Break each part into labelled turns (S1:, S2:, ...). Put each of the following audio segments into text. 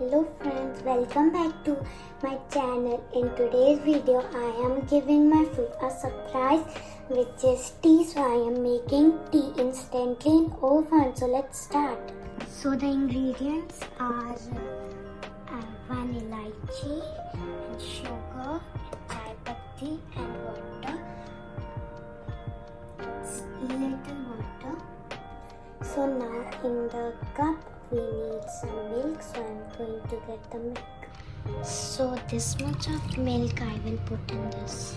S1: Hello friends, welcome back to my channel. In today's video, I am giving my food a surprise, which is tea. So I am making tea instantly in oven. So let's start. So the ingredients are one elaichi and sugar, chai patti and water. It's little water. So now in the cup we need some milk, so I'm going to get the milk. So this much of milk I will put in this.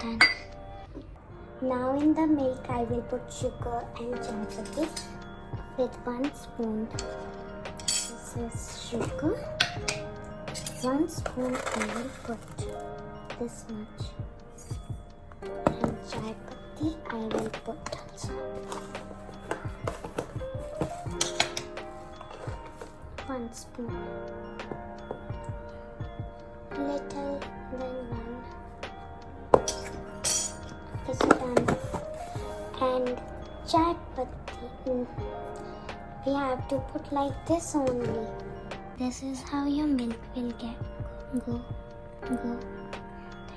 S1: Then now in the milk I will put sugar and chai patti with 1 spoon. This is sugar. 1 spoon I will put this much. And chai patti I will put also. 1 spoon, little than 1 is done. And chai patti, we have to put like this only. This is how your milk will go.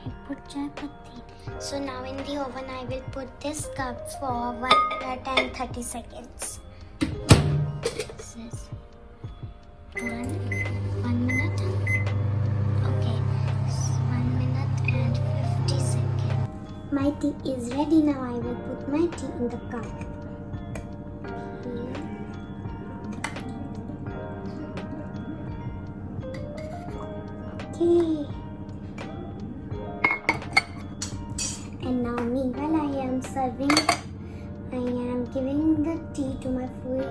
S1: I put chai patti. So now in the oven I will put this cup for 1 minute and 30 seconds. This is 1 minute. Okay, 1 minute and 50 seconds. My tea is ready. Now I will put my tea in the cup. Here. Okay. And now meanwhile I am serving. I am giving the tea to my food.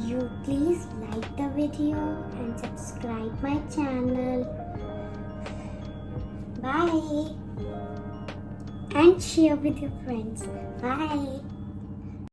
S1: You please like the video and subscribe my channel. Bye. And share with your friends. Bye.